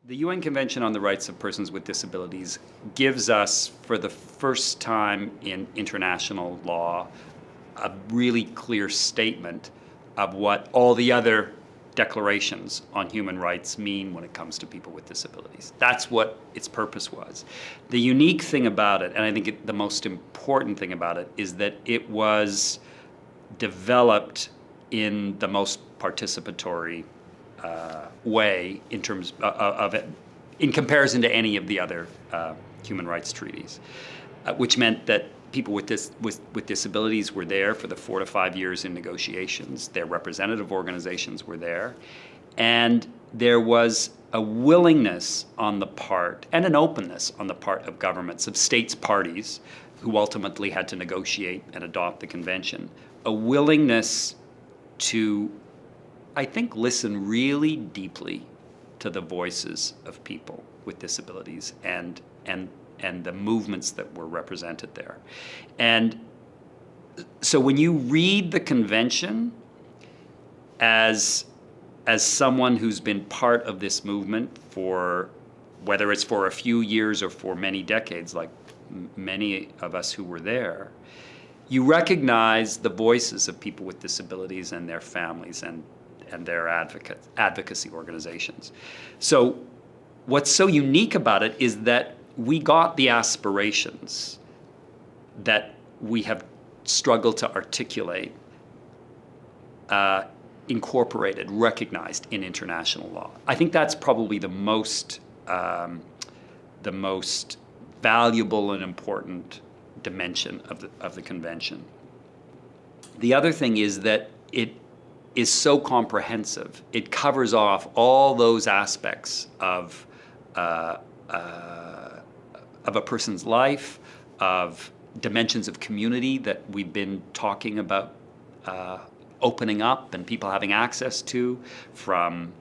The UN Convention on the Rights of Persons with Disabilities gives us, for the first time in international law, a really clear statement of what all the other declarations on human rights mean when it comes to people with disabilities. That's what its purpose was. The unique thing about it, and I think the most important thing about it, is that it was developed in the most participatory way in terms of it, in comparison to any of the other human rights treaties, which meant that people with disabilities were there for the 4 to 5 years in negotiations. Their representative organizations were there, and there was a willingness on the part and an openness on the part of governments, of states parties, who ultimately had to negotiate and adopt the convention, a willingness to, I think, listen really deeply to the voices of people with disabilities and the movements that were represented there. And so when you read the convention as someone who's been part of this movement for, whether it's for a few years or for many decades, like many of us who were there, you recognize the voices of people with disabilities and their families and their advocacy organizations. So what's so unique about it is that we got the aspirations that we have struggled to articulate incorporated, recognized in international law. I think that's probably the most valuable and important dimension of the convention. The other thing is that it is so comprehensive. It covers off all those aspects of a person's life, of dimensions of community that we've been talking about opening up and people having access to, from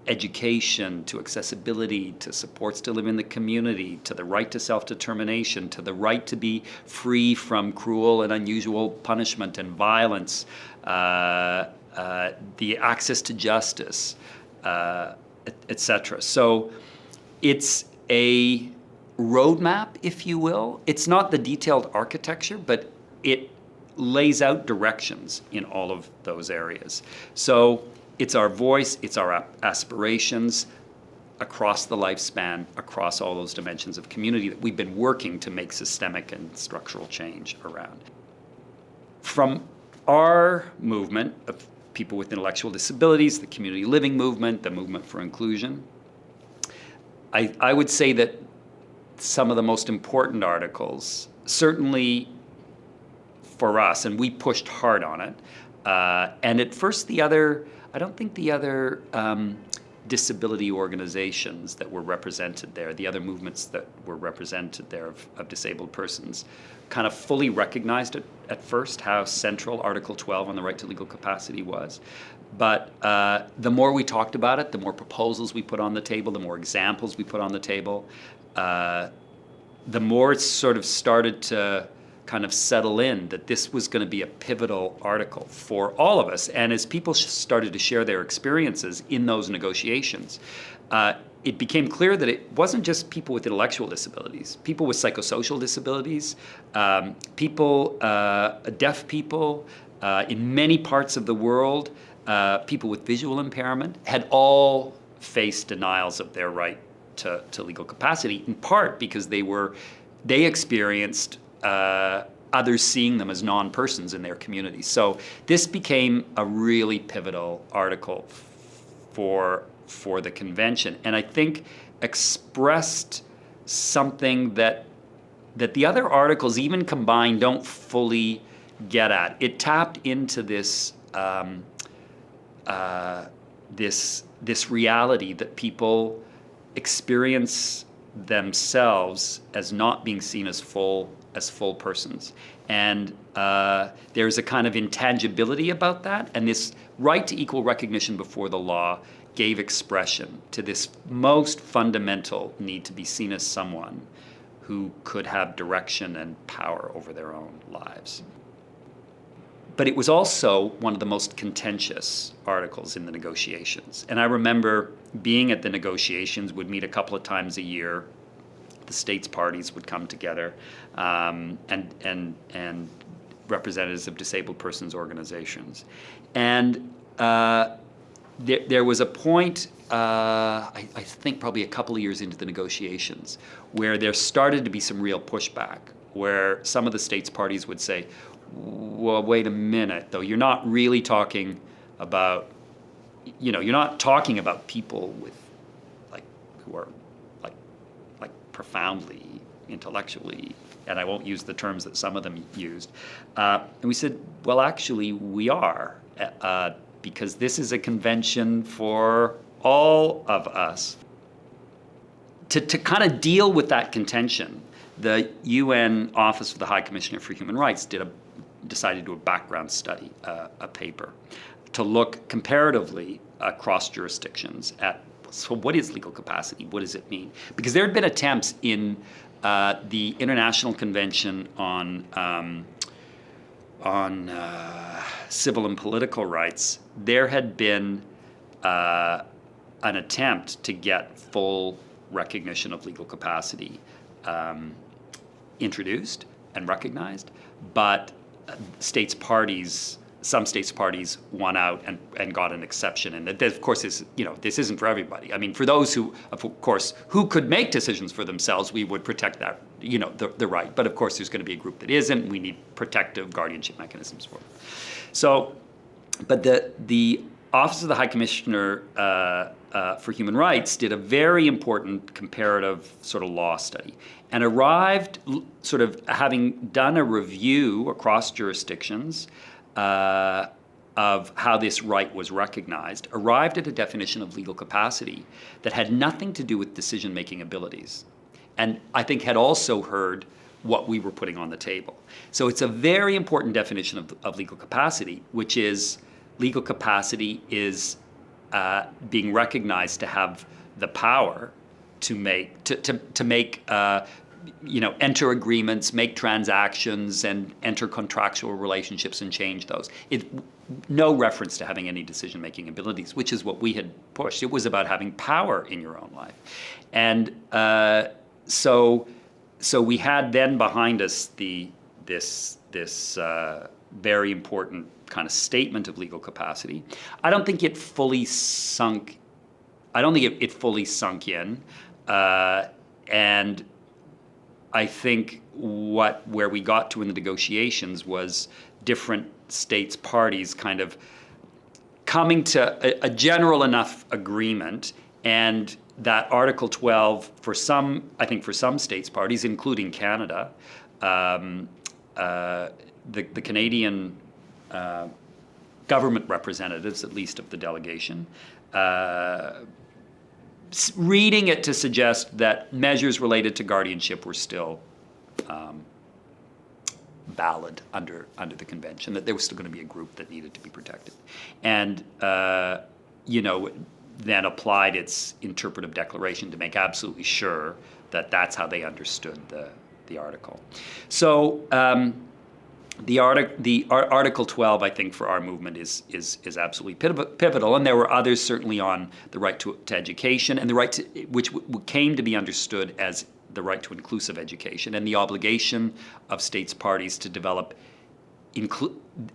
education to accessibility to supports to live in the community, to the right to self-determination, to the right to be free from cruel and unusual punishment and violence, the access to justice, etc. So it's a roadmap, if you will. It's not the detailed architecture, but it lays out directions in all of those areas. So it's our voice, it's our aspirations across the lifespan, across all those dimensions of community that we've been working to make systemic and structural change around. From our movement of people with intellectual disabilities, the community living movement, the movement for inclusion, I would say that some of the most important articles, certainly for us, and we pushed hard on it, and at first I don't think the other disability organizations that were represented there, the other movements that were represented there of disabled persons, kind of fully recognized it at first, how central Article 12 on the right to legal capacity was. But the more we talked about it, the more proposals we put on the table, the more examples we put on the table, the more it sort of started to kind of settle in that this was going to be a pivotal article for all of us. And as people started to share their experiences in those negotiations, it became clear that it wasn't just people with intellectual disabilities, people with psychosocial disabilities, deaf people in many parts of the world, people with visual impairment, had all faced denials of their right to legal capacity, in part because they experienced others seeing them as non-persons in their communities. So this became a really pivotal article for the convention, and I think expressed something that the other articles, even combined, don't fully get at. It tapped into this this reality that people experience themselves as not being seen as full persons. And there's a kind of intangibility about that, and this right to equal recognition before the law gave expression to this most fundamental need to be seen as someone who could have direction and power over their own lives. but it was also one of the most contentious articles in the negotiations. And I remember being at the negotiations, would meet a couple of times a year. The states parties would come together, and representatives of disabled persons organizations. And there was a point, I think probably a couple of years into the negotiations, where there started to be some real pushback, where some of the states parties would say, well, wait a minute, though, you're not really talking about, you're not talking about people with, who are profoundly intellectually, and I won't use the terms that some of them used. And we said, well, actually, we are, because this is a convention for all of us. To kind of deal with that contention, the UN Office of the High Commissioner for Human Rights decided to do a background study, a paper, to look comparatively across jurisdictions at, so what is legal capacity? What does it mean? Because there had been attempts in the International Convention on Civil and Political Rights. There had been an attempt to get full recognition of legal capacity introduced and recognized, but some states parties won out and got an exception. And that, of course, this isn't for everybody. I mean, for those who, of course, who could make decisions for themselves, we would protect that, the right. But of course, there's going to be a group that isn't. We need protective guardianship mechanisms for them. So, but the Office of the High Commissioner for Human Rights did a very important comparative sort of law study, and arrived, sort of having done a review across jurisdictions of how this right was recognized, arrived at a definition of legal capacity that had nothing to do with decision-making abilities, and I think had also heard what we were putting on the table. So it's a very important definition of legal capacity, which is legal capacity is being recognized to have the power to make enter agreements, make transactions, and enter contractual relationships and change those. No reference to having any decision-making abilities, which is what we had pushed. It was about having power in your own life. And so we had then behind us this very important kind of statement of legal capacity. I don't think it fully sunk. I don't think it fully sunk in, and I think where we got to in the negotiations was different states parties kind of coming to a general enough agreement, and that Article 12 for some states parties, including Canada, the Canadian government representatives, at least of the delegation, reading it to suggest that measures related to guardianship were still valid under the convention, that there was still going to be a group that needed to be protected, and then applied its interpretive declaration to make absolutely sure that that's how they understood the article. So the Article 12, I think, for our movement is absolutely pivotal, and there were others certainly on the right to education and the right to, which came to be understood as the right to inclusive education, and the obligation of states parties to develop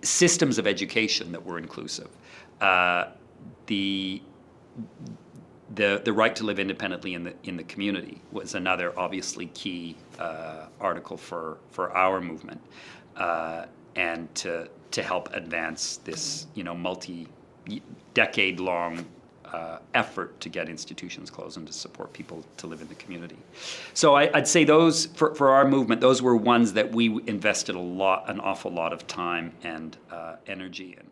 systems of education that were inclusive. The right to live independently in the community was another obviously key article for our movement, and to help advance this multi-decade-long effort to get institutions closed and to support people to live in the community. So I'd say those for our movement, those were ones that we invested an awful lot of time and energy in.